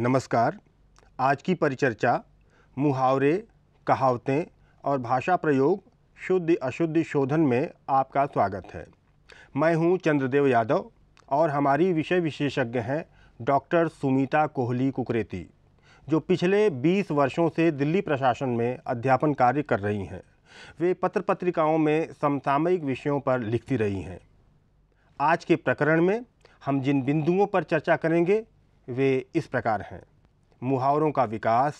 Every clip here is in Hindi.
नमस्कार। आज की परिचर्चा मुहावरे, कहावतें और भाषा प्रयोग शुद्ध अशुद्ध शोधन में आपका स्वागत है। मैं हूं चंद्रदेव यादव और हमारी विषय विशेषज्ञ हैं डॉक्टर सुमीता कोहली कुकरेती, जो पिछले 20 वर्षों से दिल्ली प्रशासन में अध्यापन कार्य कर रही हैं। वे पत्र पत्रिकाओं में समसामयिक विषयों पर लिखती रही हैं। आज के प्रकरण में हम जिन बिंदुओं पर चर्चा करेंगे वे इस प्रकार हैं: मुहावरों का विकास,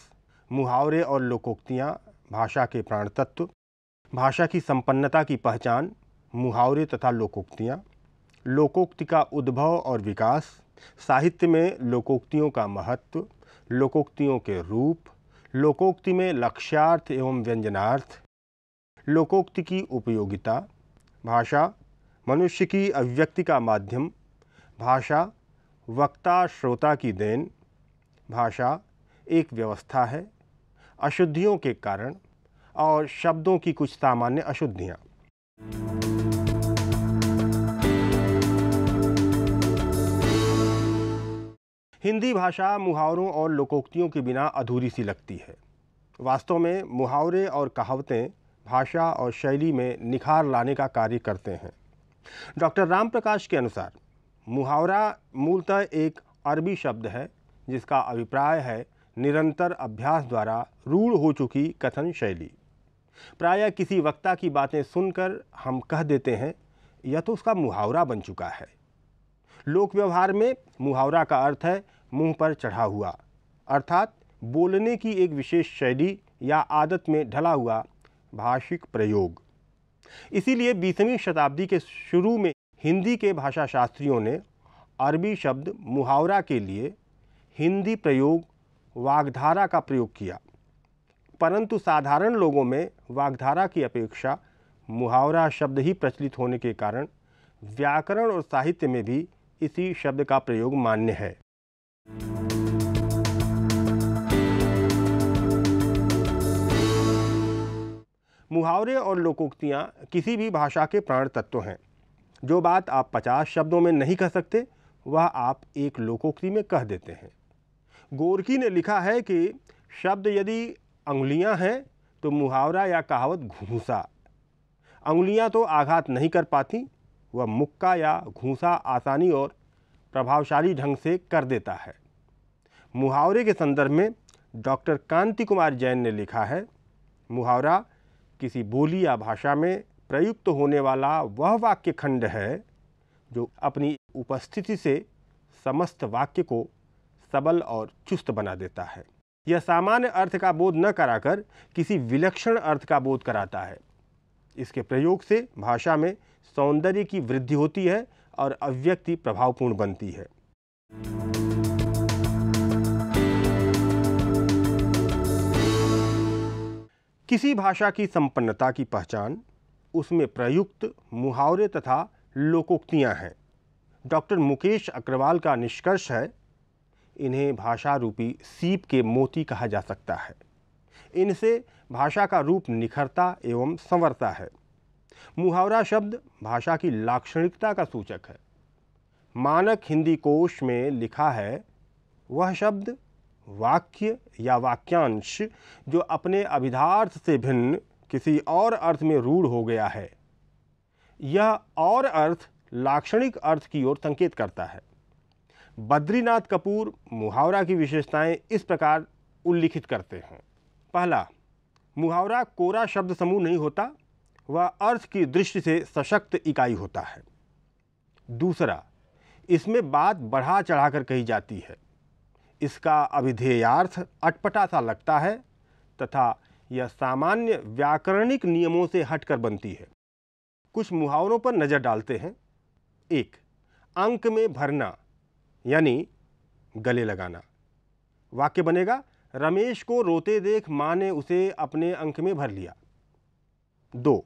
मुहावरे और लोकोक्तियाँ, भाषा के प्राण तत्व, भाषा की संपन्नता की पहचान, मुहावरे तथा लोकोक्तियाँ, लोकोक्ति का उद्भव और विकास, साहित्य में लोकोक्तियों का महत्व, लोकोक्तियों के रूप, लोकोक्ति में लक्ष्यार्थ एवं व्यंजनार्थ, लोकोक्ति की उपयोगिता, भाषा मनुष्य की अभिव्यक्ति का माध्यम, भाषा वक्ता श्रोता की देन, भाषा एक व्यवस्था है, अशुद्धियों के कारण और शब्दों की कुछ सामान्य अशुद्धियाँ। हिंदी भाषा मुहावरों और लोकोक्तियों के बिना अधूरी सी लगती है। वास्तव में मुहावरे और कहावतें भाषा और शैली में निखार लाने का कार्य करते हैं। डॉक्टर राम प्रकाश के अनुसार मुहावरा मूलतः एक अरबी शब्द है जिसका अभिप्राय है निरंतर अभ्यास द्वारा रूढ़ हो चुकी कथन शैली। प्रायः किसी वक्ता की बातें सुनकर हम कह देते हैं यह तो उसका मुहावरा बन चुका है। लोक व्यवहार में मुहावरा का अर्थ है मुंह पर चढ़ा हुआ, अर्थात बोलने की एक विशेष शैली या आदत में ढला हुआ भाषिक प्रयोग। इसीलिए 20वीं शताब्दी के शुरू में हिंदी के भाषा शास्त्रियों ने अरबी शब्द मुहावरा के लिए हिंदी प्रयोग वाग्धारा का प्रयोग किया, परंतु साधारण लोगों में वाग्धारा की अपेक्षा मुहावरा शब्द ही प्रचलित होने के कारण व्याकरण और साहित्य में भी इसी शब्द का प्रयोग मान्य है। मुहावरे और लोकोक्तियाँ किसी भी भाषा के प्राण तत्व हैं। जो बात आप 50 शब्दों में नहीं कह सकते वह आप एक लोकोक्ति में कह देते हैं। गोरकी ने लिखा है कि शब्द यदि अंगुलियां हैं तो मुहावरा या कहावत घूंसा। अंगुलियां तो आघात नहीं कर पाती, वह मुक्का या घूंसा आसानी और प्रभावशाली ढंग से कर देता है। मुहावरे के संदर्भ में डॉक्टर कांति कुमार जैन ने लिखा है, मुहावरा किसी बोली या भाषा में प्रयुक्त होने वाला वह वाक्य खंड है जो अपनी उपस्थिति से समस्त वाक्य को सबल और चुस्त बना देता है। यह सामान्य अर्थ का बोध न कराकर किसी विलक्षण अर्थ का बोध कराता है। इसके प्रयोग से भाषा में सौंदर्य की वृद्धि होती है और अभिव्यक्ति प्रभावपूर्ण बनती है। किसी भाषा की संपन्नता की पहचान उसमें प्रयुक्त मुहावरे तथा लोकोक्तियाँ हैं। डॉक्टर मुकेश अग्रवाल का निष्कर्ष है, इन्हें भाषा रूपी सीप के मोती कहा जा सकता है। इनसे भाषा का रूप निखरता एवं संवरता है। मुहावरा शब्द भाषा की लाक्षणिकता का सूचक है। मानक हिंदी कोश में लिखा है, वह शब्द वाक्य या वाक्यांश जो अपने अभिधार्थ से भिन्न किसी और अर्थ में रूढ़ हो गया है। यह और अर्थ लाक्षणिक अर्थ की ओर संकेत करता है। बद्रीनाथ कपूर मुहावरा की विशेषताएं इस प्रकार उल्लिखित करते हैं। पहला, मुहावरा कोरा शब्द समूह नहीं होता, वह अर्थ की दृष्टि से सशक्त इकाई होता है। दूसरा, इसमें बात बढ़ा चढ़ाकर कही जाती है। इसका अभिधेयार्थ अटपटा सा लगता है तथा यह सामान्य व्याकरणिक नियमों से हटकर बनती है। कुछ मुहावरों पर नज़र डालते हैं। 1. अंक में भरना यानी गले लगाना। वाक्य बनेगा, रमेश को रोते देख माँ ने उसे अपने अंक में भर लिया। 2.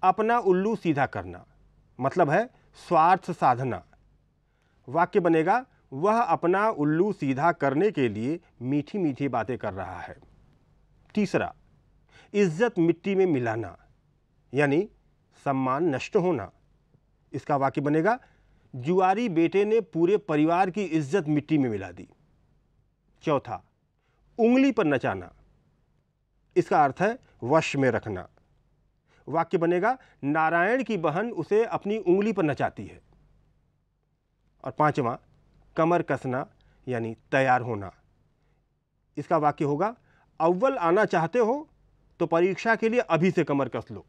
अपना उल्लू सीधा करना, मतलब है स्वार्थ साधना। वाक्य बनेगा, वह अपना उल्लू सीधा करने के लिए मीठी मीठी बातें कर रहा है। 3. इज्जत मिट्टी में मिलाना यानी सम्मान नष्ट होना। इसका वाक्य बनेगा, जुआरी बेटे ने पूरे परिवार की इज्जत मिट्टी में मिला दी। चौथा, उंगली पर नचाना, इसका अर्थ है वश में रखना। वाक्य बनेगा, नारायण की बहन उसे अपनी उंगली पर नचाती है। और पांचवा, कमर कसना यानी तैयार होना, इसका वाक्य होगा, अव्वल आना चाहते हो तो परीक्षा के लिए अभी से कमर कस लो।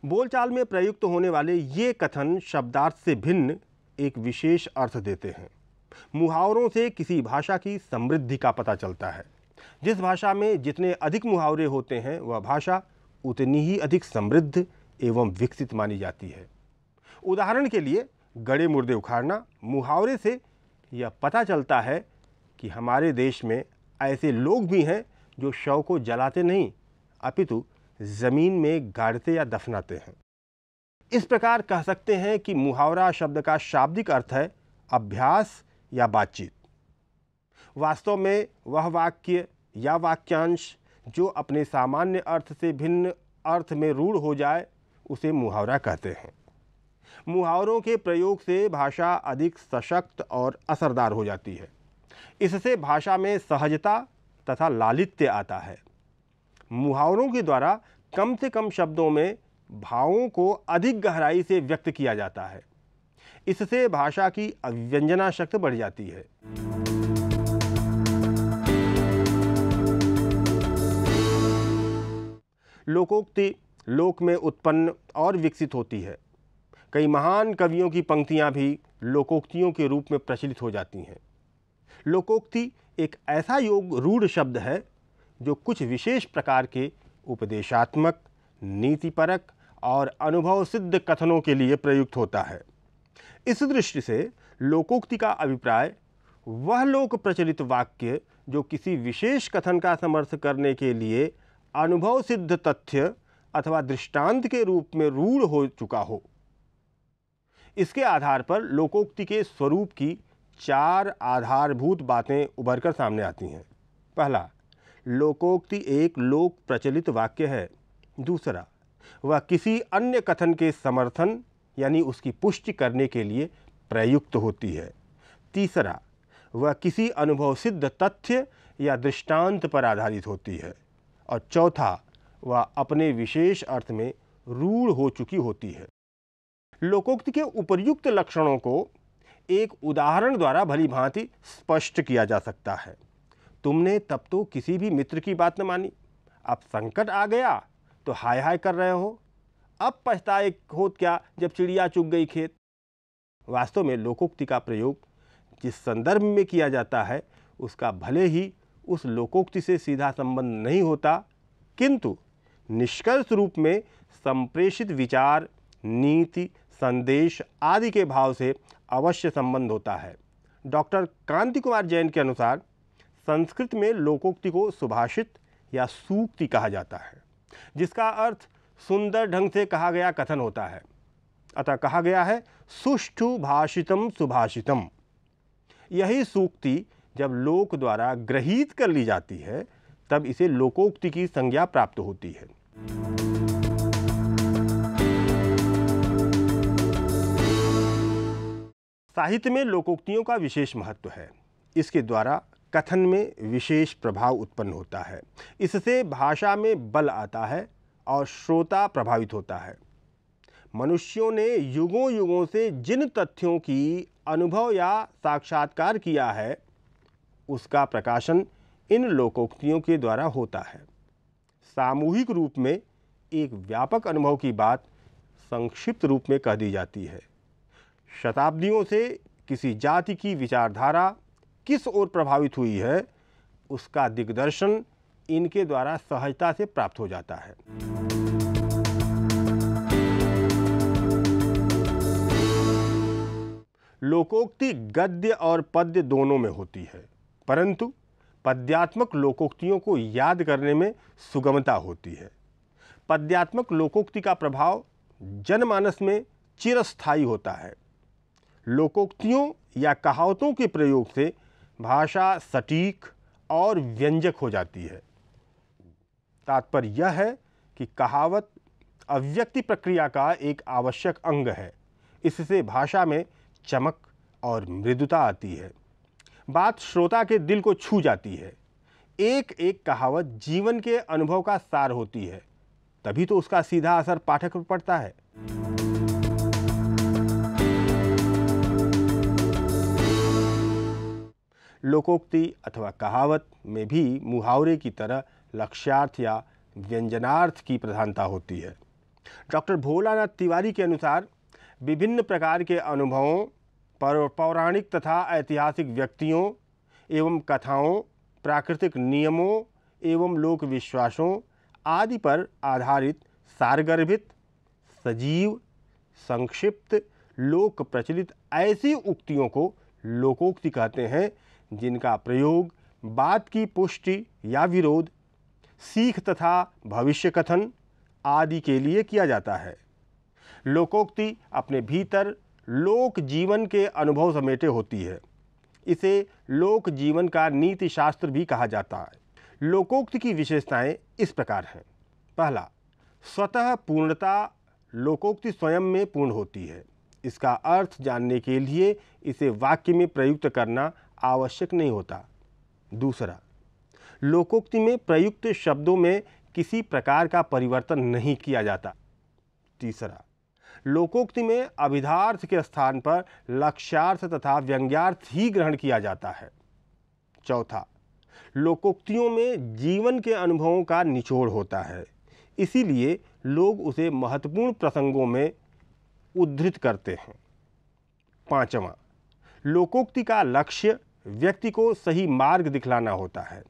बोलचाल में प्रयुक्त होने वाले ये कथन शब्दार्थ से भिन्न एक विशेष अर्थ देते हैं। मुहावरों से किसी भाषा की समृद्धि का पता चलता है। जिस भाषा में जितने अधिक मुहावरे होते हैं वह भाषा उतनी ही अधिक समृद्ध एवं विकसित मानी जाती है। उदाहरण के लिए, गड़े मुर्दे उखाड़ना मुहावरे से यह पता चलता है कि हमारे देश में ऐसे लोग भी हैं जो शव को जलाते नहीं अपितु जमीन में गाड़ते या दफनाते हैं। इस प्रकार कह सकते हैं कि मुहावरा शब्द का शाब्दिक अर्थ है अभ्यास या बातचीत। वास्तव में वह वाक्य या वाक्यांश जो अपने सामान्य अर्थ से भिन्न अर्थ में रूढ़ हो जाए उसे मुहावरा कहते हैं। मुहावरों के प्रयोग से भाषा अधिक सशक्त और असरदार हो जाती है। इससे भाषा में सहजता तथा लालित्य आता है। मुहावरों के द्वारा कम से कम शब्दों में भावों को अधिक गहराई से व्यक्त किया जाता है। इससे भाषा की अभिव्यंजना शक्ति बढ़ जाती है। लोकोक्ति लोक में उत्पन्न और विकसित होती है। कई महान कवियों की पंक्तियां भी लोकोक्तियों के रूप में प्रचलित हो जाती हैं। लोकोक्ति एक ऐसा योग रूढ़ शब्द है जो कुछ विशेष प्रकार के उपदेशात्मक, नीतिपरक और अनुभव सिद्ध कथनों के लिए प्रयुक्त होता है। इस दृष्टि से लोकोक्ति का अभिप्राय वह लोक प्रचलित वाक्य जो किसी विशेष कथन का समर्थन करने के लिए अनुभव सिद्ध तथ्य अथवा दृष्टांत के रूप में रूढ़ हो चुका हो। इसके आधार पर लोकोक्ति के स्वरूप की चार आधारभूत बातें उभरकर सामने आती हैं। पहला, लोकोक्ति एक लोक प्रचलित वाक्य है। दूसरा, वह किसी अन्य कथन के समर्थन यानी उसकी पुष्टि करने के लिए प्रयुक्त होती है। तीसरा, वह किसी अनुभव सिद्ध तथ्य या दृष्टांत पर आधारित होती है। और चौथा, वह अपने विशेष अर्थ में रूढ़ हो चुकी होती है। लोकोक्ति के उपर्युक्त लक्षणों को एक उदाहरण द्वारा भली भांति स्पष्ट किया जा सकता है। तुमने तब तो किसी भी मित्र की बात न मानी, अब संकट आ गया तो हाय हाय कर रहे हो, अब पछताए होत क्या जब चिड़िया चुग गई खेत। वास्तव में लोकोक्ति का प्रयोग जिस संदर्भ में किया जाता है उसका भले ही उस लोकोक्ति से सीधा संबंध नहीं होता, किंतु निष्कर्ष रूप में संप्रेषित विचार, नीति, संदेश आदि के भाव से अवश्य संबंध होता है। डॉक्टर कांति कुमार जैन के अनुसार संस्कृत में लोकोक्ति को सुभाषित या सूक्ति कहा जाता है, जिसका अर्थ सुंदर ढंग से कहा गया कथन होता है। अतः कहा गया है सुष्ठु भाषितम सुभाषितम। यही सूक्ति जब लोक द्वारा ग्रहीत कर ली जाती है तब इसे लोकोक्ति की संज्ञा प्राप्त होती है। साहित्य में लोकोक्तियों का विशेष महत्व है। इसके द्वारा कथन में विशेष प्रभाव उत्पन्न होता है। इससे भाषा में बल आता है और श्रोता प्रभावित होता है। मनुष्यों ने युगों युगों से जिन तथ्यों की अनुभव या साक्षात्कार किया है उसका प्रकाशन इन लोकोक्तियों के द्वारा होता है। सामूहिक रूप में एक व्यापक अनुभव की बात संक्षिप्त रूप में कह दी जाती है। शताब्दियों से किसी जाति की विचारधारा किस ओर प्रभावित हुई है उसका दिग्दर्शन इनके द्वारा सहजता से प्राप्त हो जाता है। लोकोक्ति गद्य और पद्य दोनों में होती है, परंतु पद्यात्मक लोकोक्तियों को याद करने में सुगमता होती है। पद्यात्मक लोकोक्ति का प्रभाव जनमानस में चिरस्थायी होता है। लोकोक्तियों या कहावतों के प्रयोग से भाषा सटीक और व्यंजक हो जाती है। तात्पर्य यह है कि कहावत अभिव्यक्ति प्रक्रिया का एक आवश्यक अंग है। इससे भाषा में चमक और मृदुता आती है। बात श्रोता के दिल को छू जाती है। एक एक कहावत जीवन के अनुभव का सार होती है, तभी तो उसका सीधा असर पाठक पर पड़ता है। लोकोक्ति अथवा कहावत में भी मुहावरे की तरह लक्ष्यार्थ या व्यंजनार्थ की प्रधानता होती है। डॉक्टर भोलानाथ तिवारी के अनुसार विभिन्न प्रकार के अनुभवों पर पौराणिक तथा ऐतिहासिक व्यक्तियों एवं कथाओं, प्राकृतिक नियमों एवं लोक विश्वासों आदि पर आधारित सारगर्भित, सजीव, संक्षिप्त, लोक प्रचलित ऐसी उक्तियों को लोकोक्ति कहते हैं, जिनका प्रयोग बात की पुष्टि या विरोध, सीख तथा भविष्य कथन आदि के लिए किया जाता है। लोकोक्ति अपने भीतर लोक जीवन के अनुभव समेटे होती है। इसे लोक जीवन का नीति शास्त्र भी कहा जाता है। लोकोक्ति की विशेषताएं इस प्रकार हैं। पहला, स्वतः पूर्णता। लोकोक्ति स्वयं में पूर्ण होती है। इसका अर्थ जानने के लिए इसे वाक्य में प्रयुक्त करना आवश्यक नहीं होता। दूसरा, लोकोक्ति में प्रयुक्त शब्दों में किसी प्रकार का परिवर्तन नहीं किया जाता। तीसरा, लोकोक्ति में अभिधार्थ के स्थान पर लक्ष्यार्थ तथा व्यंग्यार्थ ही ग्रहण किया जाता है। चौथा, लोकोक्तियों में जीवन के अनुभवों का निचोड़ होता है, इसीलिए लोग उसे महत्वपूर्ण प्रसंगों में उद्धृत करते हैं। पांचवा, लोकोक्ति का लक्ष्य व्यक्ति को सही मार्ग दिखलाना होता है,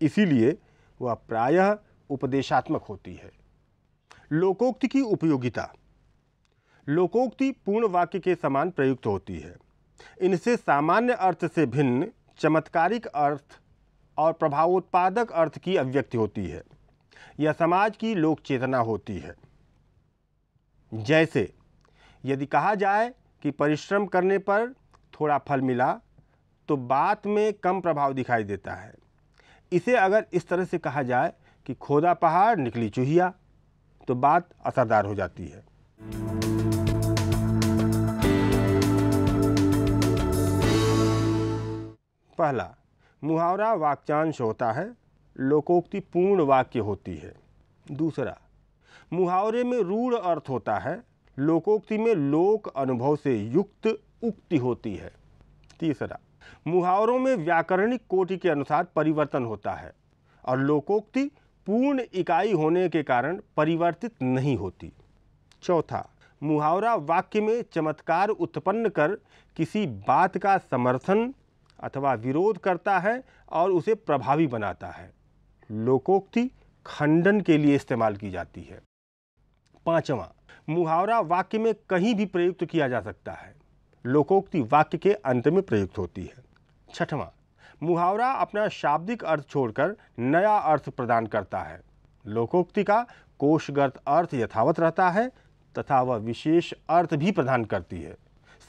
इसीलिए वह प्रायः उपदेशात्मक होती है। लोकोक्ति की उपयोगिता। लोकोक्ति पूर्ण वाक्य के समान प्रयुक्त होती है। इनसे सामान्य अर्थ से भिन्न चमत्कारिक अर्थ और प्रभावोत्पादक अर्थ की अभिव्यक्ति होती है। यह समाज की लोक चेतना होती है। जैसे यदि कहा जाए कि परिश्रम करने पर थोड़ा फल मिला, तो बात में कम प्रभाव दिखाई देता है। इसे अगर इस तरह से कहा जाए कि खोदा पहाड़ निकली चूहिया, तो बात असरदार हो जाती है। पहला, मुहावरा वाक्यांश होता है, लोकोक्ति पूर्ण वाक्य होती है। दूसरा, मुहावरे में रूढ़ अर्थ होता है, लोकोक्ति में लोक अनुभव से युक्त उक्ति होती है। तीसरा, मुहावरों में व्याकरणिक कोटि के अनुसार परिवर्तन होता है और लोकोक्ति पूर्ण इकाई होने के कारण परिवर्तित नहीं होती। चौथा, मुहावरा वाक्य में चमत्कार उत्पन्न कर किसी बात का समर्थन अथवा विरोध करता है और उसे प्रभावी बनाता है। लोकोक्ति खंडन के लिए इस्तेमाल की जाती है। पांचवा, मुहावरा वाक्य में कहीं भी प्रयुक्त किया जा सकता है। लोकोक्ति वाक्य के अंत में प्रयुक्त होती है। छठवां, मुहावरा अपना शाब्दिक अर्थ छोड़कर नया अर्थ प्रदान करता है। लोकोक्ति का कोशगत अर्थ यथावत रहता है तथा वह विशेष अर्थ भी प्रदान करती है।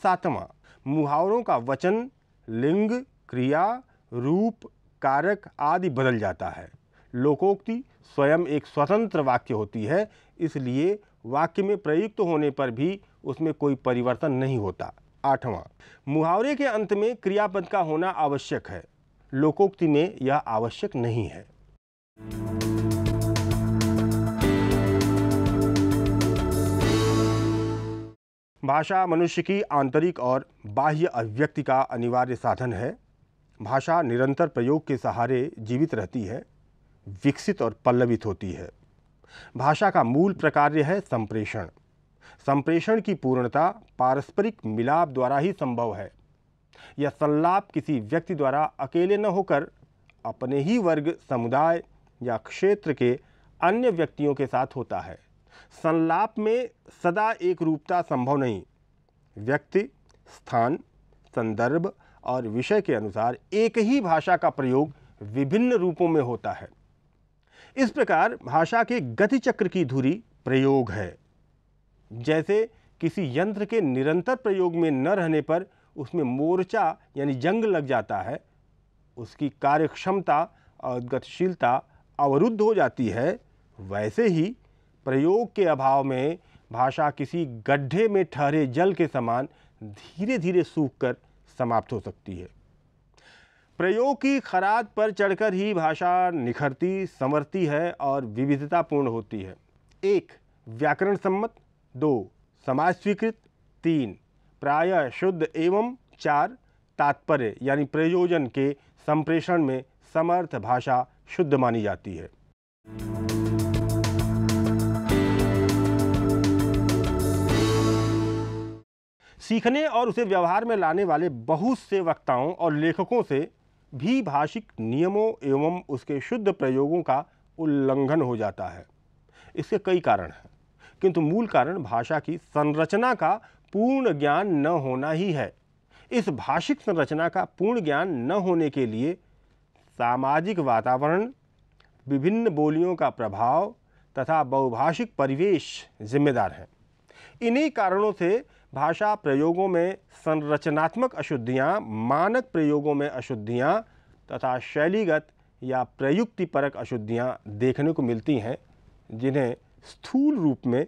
सातवां, मुहावरों का वचन, लिंग, क्रिया, रूप, कारक आदि बदल जाता है। लोकोक्ति स्वयं एक स्वतंत्र वाक्य होती है, इसलिए वाक्य में प्रयुक्त होने पर भी उसमें कोई परिवर्तन नहीं होता। आठवां, मुहावरे के अंत में क्रियापद का होना आवश्यक है। लोकोक्ति में यह आवश्यक नहीं है। भाषा मनुष्य की आंतरिक और बाह्य अभिव्यक्ति का अनिवार्य साधन है। भाषा निरंतर प्रयोग के सहारे जीवित रहती है, विकसित और पल्लवित होती है। भाषा का मूल प्रकार्य है संप्रेषण। संप्रेषण की पूर्णता पारस्परिक मिलाप द्वारा ही संभव है। यह संलाप किसी व्यक्ति द्वारा अकेले न होकर अपने ही वर्ग, समुदाय या क्षेत्र के अन्य व्यक्तियों के साथ होता है। संलाप में सदा एक रूपता संभव नहीं। व्यक्ति, स्थान, संदर्भ और विषय के अनुसार एक ही भाषा का प्रयोग विभिन्न रूपों में होता है। इस प्रकार भाषा के गति चक्र की धुरी प्रयोग है। जैसे किसी यंत्र के निरंतर प्रयोग में न रहने पर उसमें मोर्चा यानी जंग लग जाता है, उसकी कार्यक्षमता और गतिशीलता अवरुद्ध हो जाती है, वैसे ही प्रयोग के अभाव में भाषा किसी गड्ढे में ठहरे जल के समान धीरे धीरे सूखकर समाप्त हो सकती है। प्रयोग की खराद पर चढ़कर ही भाषा निखरती, संवरती है और विविधतापूर्ण होती है। 1. व्याकरण सम्मत, 2. समाज स्वीकृत, 3. प्रायः शुद्ध एवं 4. तात्पर्य यानी प्रयोजन के संप्रेषण में समर्थ भाषा शुद्ध मानी जाती है। सीखने और उसे व्यवहार में लाने वाले बहुत से वक्ताओं और लेखकों से भी भाषिक नियमों एवं उसके शुद्ध प्रयोगों का उल्लंघन हो जाता है। इसके कई कारण हैं, किंतु मूल कारण भाषा की संरचना का पूर्ण ज्ञान न होना ही है। इस भाषिक संरचना का पूर्ण ज्ञान न होने के लिए सामाजिक वातावरण, विभिन्न बोलियों का प्रभाव तथा बहुभाषिक परिवेश जिम्मेदार हैं। इन्हीं कारणों से भाषा प्रयोगों में संरचनात्मक अशुद्धियाँ, मानक प्रयोगों में अशुद्धियाँ तथा शैलीगत या प्रयुक्तिपरक अशुद्धियाँ देखने को मिलती हैं, जिन्हें स्थूल रूप में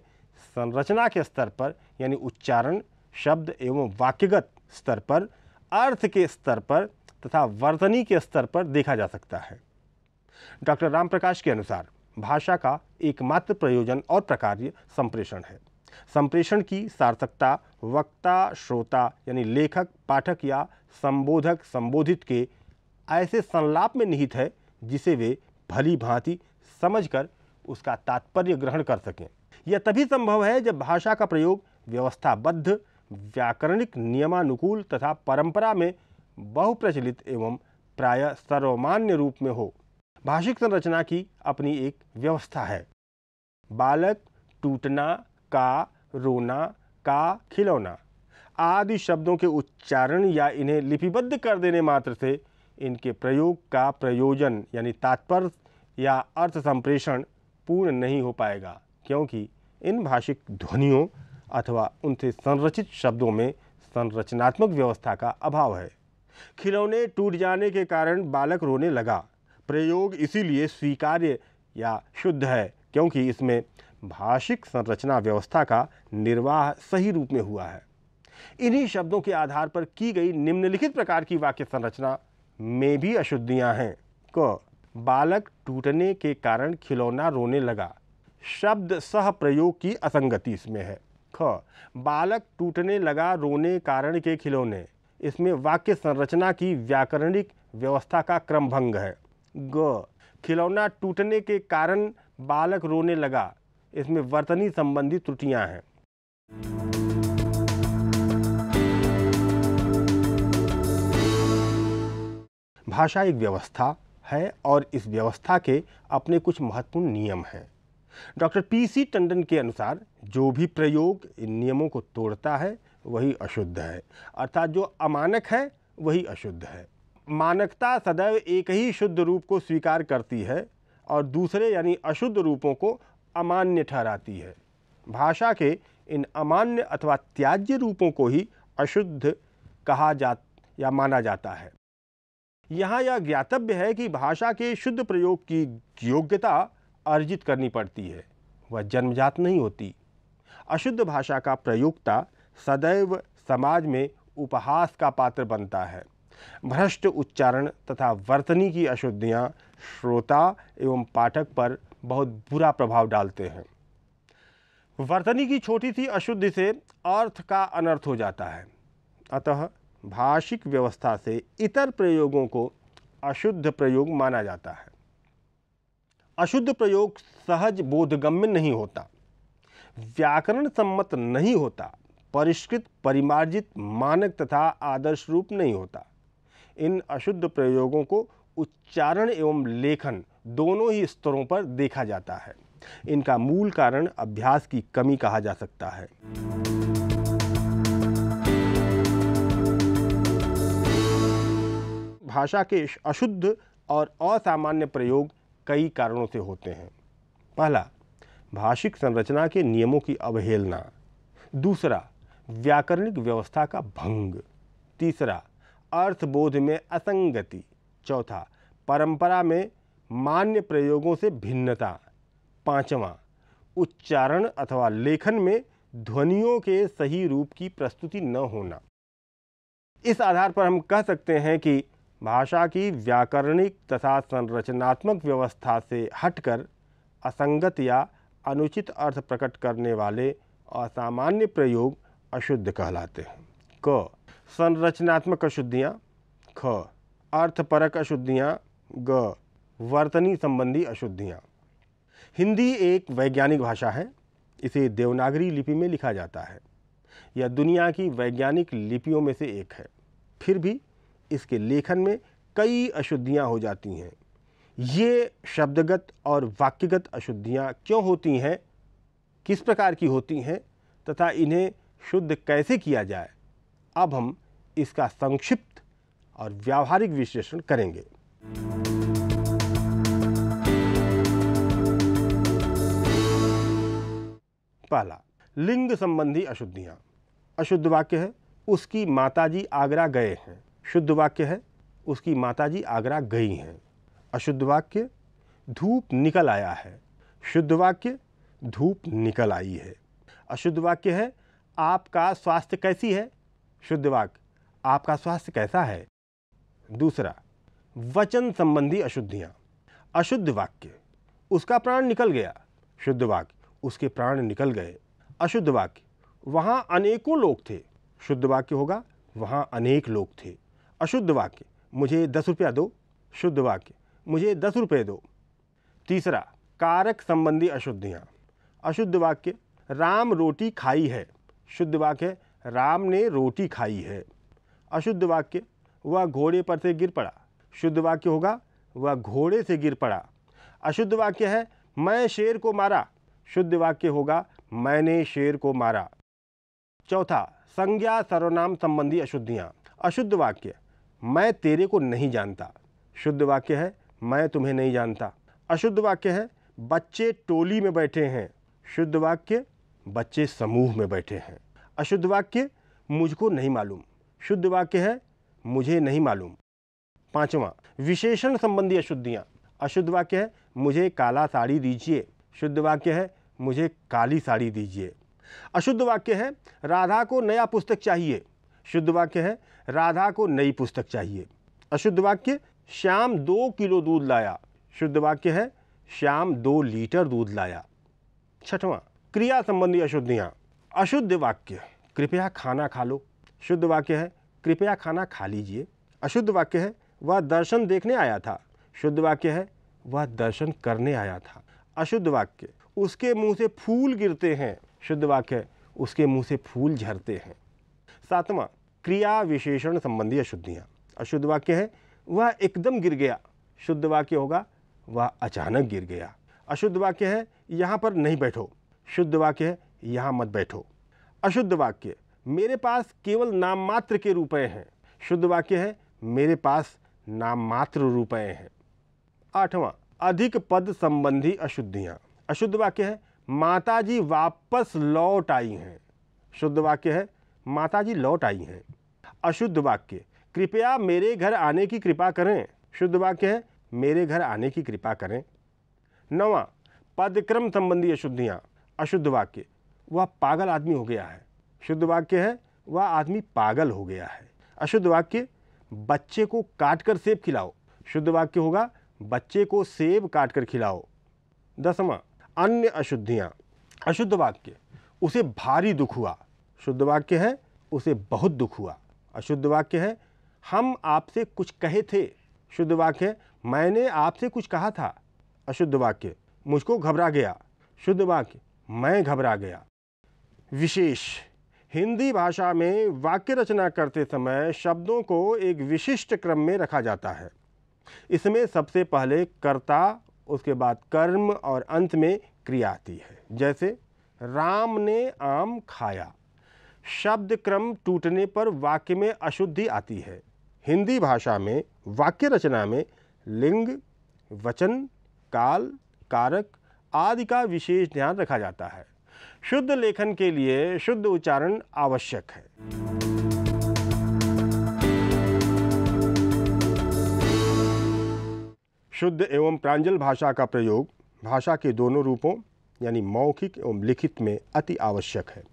संरचना के स्तर पर यानी उच्चारण, शब्द एवं वाक्यगत स्तर पर, अर्थ के स्तर पर तथा वर्तनी के स्तर पर देखा जा सकता है। डॉक्टर रामप्रकाश के अनुसार भाषा का एकमात्र प्रयोजन और प्रकार्य संप्रेषण है। संप्रेषण की सार्थकता वक्ता, श्रोता यानी लेखक, पाठक या संबोधक, संबोधित के ऐसे संलाप में निहित है जिसे वे भली भांति समझकर उसका तात्पर्य ग्रहण कर सकें। यह तभी संभव है जब भाषा का प्रयोग व्यवस्थाबद्ध, व्याकरणिक नियमानुकूल तथा परंपरा में बहुप्रचलित एवं प्रायः सर्वमान्य रूप में हो। भाषिक संरचना की अपनी एक व्यवस्था है। बालक, टूटना, का, रोना, का, खिलौना आदि शब्दों के उच्चारण या इन्हें लिपिबद्ध कर देने मात्र से इनके प्रयोग का प्रयोजन यानी तात्पर्य या अर्थ संप्रेषण पूर्ण नहीं हो पाएगा, क्योंकि इन भाषिक ध्वनियों अथवा उनसे संरचित शब्दों में संरचनात्मक व्यवस्था का अभाव है। खिलौने टूट जाने के कारण बालक रोने लगा। प्रयोग इसीलिए स्वीकार्य या शुद्ध है क्योंकि इसमें भाषिक संरचना व्यवस्था का निर्वाह सही रूप में हुआ है। इन्हीं शब्दों के आधार पर की गई निम्नलिखित प्रकार की वाक्य संरचना में भी अशुद्धियां हैं। क, बालक टूटने के कारण खिलौना रोने लगा। शब्द सह प्रयोग की असंगति इसमें है। ख, बालक टूटने लगा रोने कारण के खिलौने, इसमें वाक्य संरचना की व्याकरणिक व्यवस्था का क्रमभंग है। ग, खिलौना टूटने के कारण बालक रोने लगा, इसमें वर्तनी संबंधी त्रुटियां हैं। भाषा एक व्यवस्था है और इस व्यवस्था के अपने कुछ महत्वपूर्ण नियम हैं। Doctor PC. टंडन के अनुसार जो भी प्रयोग इन नियमों को तोड़ता है वही अशुद्ध है, अर्थात जो अमानक है वही अशुद्ध है। मानकता सदैव एक ही शुद्ध रूप को स्वीकार करती है और दूसरे यानी अशुद्ध रूपों को अमान्य ठहराती है। भाषा के इन अमान्य अथवा त्याज्य रूपों को ही अशुद्ध कहा या माना जाता है। यहाँ यह ज्ञातव्य है कि भाषा के शुद्ध प्रयोग की योग्यता अर्जित करनी पड़ती है, वह जन्मजात नहीं होती। अशुद्ध भाषा का प्रयोक्ता सदैव समाज में उपहास का पात्र बनता है। भ्रष्ट उच्चारण तथा वर्तनी की अशुद्धियाँ श्रोता एवं पाठक पर बहुत बुरा प्रभाव डालते हैं। वर्तनी की छोटी सी अशुद्धि से अर्थ का अनर्थ हो जाता है। अतः भाषिक व्यवस्था से इतर प्रयोगों को अशुद्ध प्रयोग माना जाता है। अशुद्ध प्रयोग सहज बोधगम्य नहीं होता, व्याकरण सम्मत नहीं होता, परिष्कृत, परिमार्जित, मानक तथा आदर्श रूप नहीं होता। इन अशुद्ध प्रयोगों को उच्चारण एवं लेखन दोनों ही स्तरों पर देखा जाता है। इनका मूल कारण अभ्यास की कमी कहा जा सकता है। भाषा के अशुद्ध और असामान्य प्रयोग कई कारणों से होते हैं। पहला, भाषिक संरचना के नियमों की अवहेलना। दूसरा, व्याकरणिक व्यवस्था का भंग। तीसरा, अर्थबोध में असंगति। चौथा, परंपरा में मान्य प्रयोगों से भिन्नता। पांचवा, उच्चारण अथवा लेखन में ध्वनियों के सही रूप की प्रस्तुति न होना। इस आधार पर हम कह सकते हैं कि भाषा की व्याकरणिक तथा संरचनात्मक व्यवस्था से हटकर असंगत या अनुचित अर्थ प्रकट करने वाले असामान्य प्रयोग अशुद्ध कहलाते हैं। क, संरचनात्मक अशुद्धियाँ। ख, अर्थपरक अशुद्धियाँ। ग, वर्तनी संबंधी अशुद्धियाँ। हिंदी एक वैज्ञानिक भाषा है। इसे देवनागरी लिपि में लिखा जाता है। यह दुनिया की वैज्ञानिक लिपियों में से एक है। फिर भी इसके लेखन में कई अशुद्धियाँ हो जाती हैं। ये शब्दगत और वाक्यगत अशुद्धियाँ क्यों होती हैं, किस प्रकार की होती हैं तथा इन्हें शुद्ध कैसे किया जाए, अब हम इसका संक्षिप्त और व्यावहारिक विश्लेषण करेंगे। पहला, लिंग संबंधी अशुद्धियाँ। अशुद्ध वाक्य है उसकी माताजी आगरा गए हैं। शुद्ध वाक्य है उसकी माताजी आगरा गई हैं। अशुद्ध वाक्य धूप निकल आया है। शुद्ध वाक्य धूप निकल आई है। अशुद्ध वाक्य है आपका स्वास्थ्य कैसी है। शुद्ध वाक्य आपका स्वास्थ्य कैसा है। दूसरा, वचन संबंधी अशुद्धियाँ। अशुद्ध वाक्य उसका प्राण निकल गया। शुद्ध वाक्य उसके प्राण निकल गए। अशुद्ध वाक्य वहाँ अनेकों लोग थे। शुद्ध वाक्य होगा वहाँ अनेक लोग थे। अशुद्ध वाक्य मुझे 10 रुपया दो। शुद्ध वाक्य मुझे 10 रुपये दो। तीसरा, कारक संबंधी अशुद्धियाँ। अशुद्ध वाक्य राम रोटी खाई है। शुद्ध वाक्य राम ने रोटी खाई है। अशुद्ध वाक्य वह घोड़े पर से गिर पड़ा। शुद्ध वाक्य होगा वह घोड़े से गिर पड़ा। अशुद्ध वाक्य है मैं शेर को मारा। शुद्ध वाक्य होगा मैंने शेर को मारा। चौथा, संज्ञा सर्वनाम संबंधी अशुद्धियाँ। अशुद्ध वाक्य मैं तेरे को नहीं जानता। शुद्ध वाक्य है मैं तुम्हें नहीं जानता। अशुद्ध वाक्य है बच्चे टोली में बैठे हैं। शुद्ध वाक्य बच्चे समूह में बैठे हैं। अशुद्ध वाक्य मुझको नहीं मालूम। शुद्ध वाक्य है मुझे नहीं मालूम। पांचवा, विशेषण संबंधी अशुद्धियाँ। अशुद्ध वाक्य है मुझे काला साड़ी दीजिए। शुद्ध वाक्य है मुझे काली साड़ी दीजिए। अशुद्ध वाक्य है राधा को नया पुस्तक चाहिए। शुद्ध वाक्य है राधा को नई पुस्तक चाहिए। अशुद्ध वाक्य श्याम 2 किलो दूध लाया। शुद्ध वाक्य है श्याम 2 लीटर दूध लाया। छठवां, क्रिया संबंधी अशुद्धियाँ। अशुद्ध वाक्य कृपया खाना खा लो। शुद्ध वाक्य है कृपया खाना खा लीजिए। अशुद्ध वाक्य है वह दर्शन देखने आया था। शुद्ध वाक्य है वह दर्शन करने आया था। अशुद्ध वाक्य उसके मुंह से फूल गिरते हैं। शुद्ध वाक्य है उसके मुंह से फूल झरते हैं। सातवां, क्रिया विशेषण संबंधी अशुद्धियाँ। अशुद्ध वाक्य है वह एकदम गिर गया। शुद्ध वाक्य होगा वह अचानक गिर गया। अशुद्ध वाक्य है यहाँ पर नहीं बैठो। शुद्ध वाक्य है यहाँ मत बैठो। अशुद्ध वाक्य मेरे पास केवल नाम मात्र के रुपए हैं। शुद्ध वाक्य है मेरे पास नाम मात्र रुपए हैं। आठवां, अधिक पद संबंधी अशुद्धियाँ। अशुद्ध वाक्य है माताजी वापस लौट आई हैं। शुद्ध वाक्य है माताजी लौट आई हैं। अशुद्ध वाक्य कृपया मेरे घर आने की कृपा करें। शुद्ध वाक्य है मेरे घर आने की कृपा करें। नवां, पदक्रम संबंधी अशुद्धियाँ। अशुद्ध वाक्य वह पागल आदमी हो गया है। शुद्ध वाक्य है वह आदमी पागल हो गया है। अशुद्ध वाक्य बच्चे को काट कर सेब खिलाओ। शुद्ध वाक्य होगा बच्चे को सेब काट कर खिलाओ। 10वां, अन्य अशुद्धियाँ। अशुद्ध वाक्य उसे भारी दुख हुआ। शुद्ध वाक्य है उसे बहुत दुख हुआ। अशुद्ध वाक्य है हम आपसे कुछ कहे थे। शुद्ध वाक्य है मैंने आपसे कुछ कहा था। अशुद्ध वाक्य मुझको घबरा गया। शुद्ध वाक्य मैं घबरा गया। विशेष, हिंदी भाषा में वाक्य रचना करते समय शब्दों को एक विशिष्ट क्रम में रखा जाता है। इसमें सबसे पहले कर्ता, उसके बाद कर्म और अंत में क्रिया आती है। जैसे राम ने आम खाया। शब्द क्रम टूटने पर वाक्य में अशुद्धि आती है। हिंदी भाषा में वाक्य रचना में लिंग, वचन, काल, कारक आदि का विशेष ध्यान रखा जाता है। शुद्ध लेखन के लिए शुद्ध उच्चारण आवश्यक है। शुद्ध एवं प्रांजल भाषा का प्रयोग भाषा के दोनों रूपों यानी मौखिक एवं लिखित में अति आवश्यक है,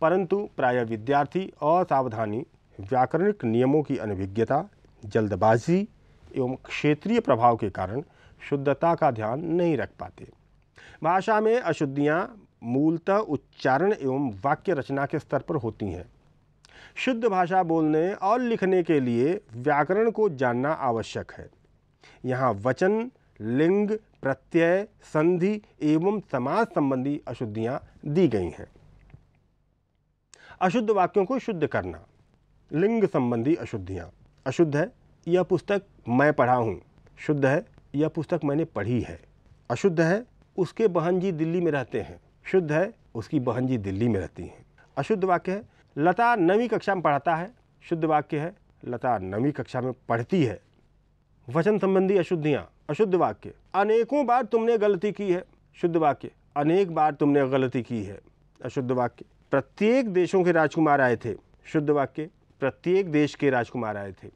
परंतु प्रायः विद्यार्थी असावधानी व्याकरणिक नियमों की अनभिज्ञता जल्दबाजी एवं क्षेत्रीय प्रभाव के कारण शुद्धता का ध्यान नहीं रख पाते। भाषा में अशुद्धियाँ मूलतः उच्चारण एवं वाक्य रचना के स्तर पर होती हैं। शुद्ध भाषा बोलने और लिखने के लिए व्याकरण को जानना आवश्यक है। यहाँ वचन, लिंग, प्रत्यय, संधि एवं समास संबंधी अशुद्धियाँ दी गई हैं। अशुद्ध वाक्यों को शुद्ध करना। लिंग संबंधी अशुद्धियाँ। अशुद्ध है, यह पुस्तक मैं पढ़ा हूँ। शुद्ध है, यह पुस्तक मैंने पढ़ी है। अशुद्ध है, उसके बहन जी दिल्ली में रहते हैं। शुद्ध है, उसकी बहन जी दिल्ली में रहती हैं। अशुद्ध वाक्य है, लता 9वीं कक्षा में पढ़ाता है। शुद्ध वाक्य है, लता 9वीं कक्षा में पढ़ती है। वचन संबंधी अशुद्धियाँ। अशुद्ध वाक्य, अनेकों बार तुमने गलती की है। शुद्ध वाक्य, अनेक बार तुमने गलती की है। अशुद्ध वाक्य, प्रत्येक देशों के राजकुमार आए थे। शुद्ध वाक्य, प्रत्येक देश के राजकुमार आए थे।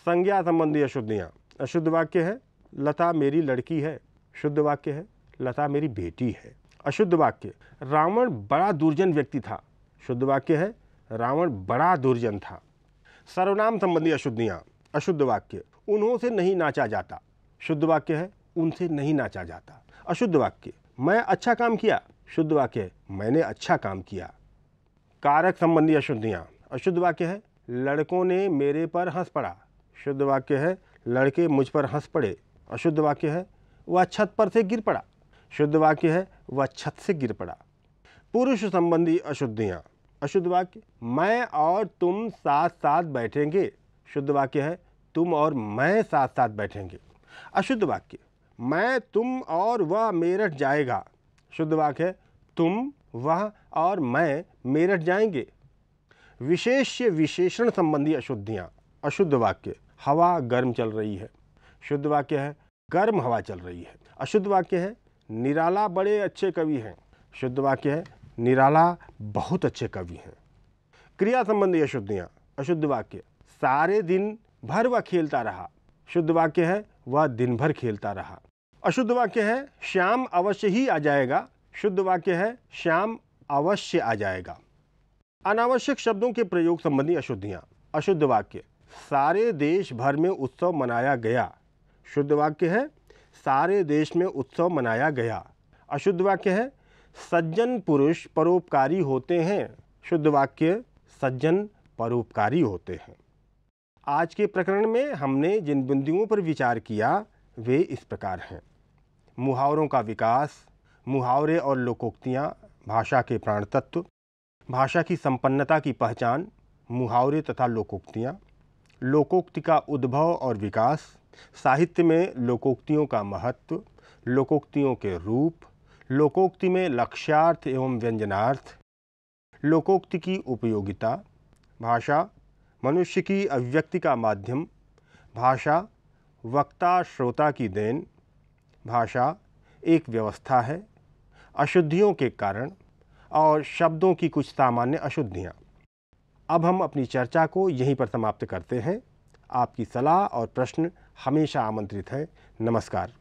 संज्ञा संबंधी अशुद्धियाँ। अशुद्ध वाक्य है, लता मेरी लड़की है। शुद्ध वाक्य है, लता मेरी बेटी है। अशुद्ध वाक्य, रावण बड़ा दुर्जन व्यक्ति था। शुद्ध वाक्य है, रावण बड़ा दुर्जन था। सर्वनाम संबंधी अशुद्धियाँ। अशुद्ध वाक्य, उन्हों से नहीं नाचा जाता। शुद्ध वाक्य है, उनसे नहीं नाचा जाता। अशुद्ध वाक्य, मैं अच्छा काम किया। शुद्ध वाक्य है, मैंने अच्छा काम किया। कारक संबंधी अशुद्धियाँ। अशुद्ध वाक्य है, लड़कों ने मेरे पर हंस पड़ा। शुद्ध वाक्य है, लड़के मुझ पर हंस पड़े। अशुद्ध वाक्य है, वह छत पर से गिर पड़ा। शुद्ध वाक्य है, वह छत से गिर पड़ा। पुरुष संबंधी अशुद्धियाँ। अशुद्ध वाक्य, मैं और तुम साथ साथ बैठेंगे। शुद्ध वाक्य है, तुम और मैं साथ साथ बैठेंगे। अशुद्ध वाक्य, मैं, तुम और वह मेरठ जाएगा। शुद्ध वाक्य है, तुम, वह और मैं मेरठ जाएंगे। विशेष्य विशेषण संबंधी अशुद्धियाँ। अशुद्ध वाक्य, हवा गर्म चल रही है। शुद्ध वाक्य है, गर्म हवा चल रही है। अशुद्ध वाक्य है, निराला बड़े अच्छे कवि हैं। शुद्ध वाक्य है, निराला बहुत अच्छे कवि हैं। क्रिया संबंधी अशुद्धियाँ। अशुद्ध वाक्य, सारे दिन भर वह खेलता रहा। शुद्ध वाक्य है, वह दिन भर खेलता रहा। अशुद्ध वाक्य है, श्याम अवश्य ही आ जाएगा। शुद्ध वाक्य है, श्याम अवश्य आ जाएगा। अनावश्यक शब्दों के प्रयोग संबंधी अशुद्धियाँ। अशुद्ध वाक्य, सारे देश भर में उत्सव मनाया गया। शुद्ध वाक्य है, सारे देश में उत्सव मनाया गया। अशुद्ध वाक्य है, सज्जन पुरुष परोपकारी होते हैं। शुद्ध वाक्य, सज्जन परोपकारी होते हैं। आज के प्रकरण में हमने जिन बिंदुओं पर विचार किया वे इस प्रकार हैं। मुहावरों का विकास, मुहावरे और लोकोक्तियाँ भाषा के प्राण तत्व, भाषा की संपन्नता की पहचान, मुहावरे तथा लोकोक्तियाँ, लोकोक्ति का उद्भव और विकास, साहित्य में लोकोक्तियों का महत्व, लोकोक्तियों के रूप, लोकोक्ति में लक्ष्यार्थ एवं व्यंजनार्थ, लोकोक्ति की उपयोगिता, भाषा मनुष्य की अभिव्यक्ति का माध्यम, भाषा वक्ता श्रोता की देन, भाषा एक व्यवस्था है, अशुद्धियों के कारण और शब्दों की कुछ सामान्य अशुद्धियाँ। अब हम अपनी चर्चा को यहीं पर समाप्त करते हैं। आपकी सलाह और प्रश्न हमेशा आमंत्रित है। नमस्कार।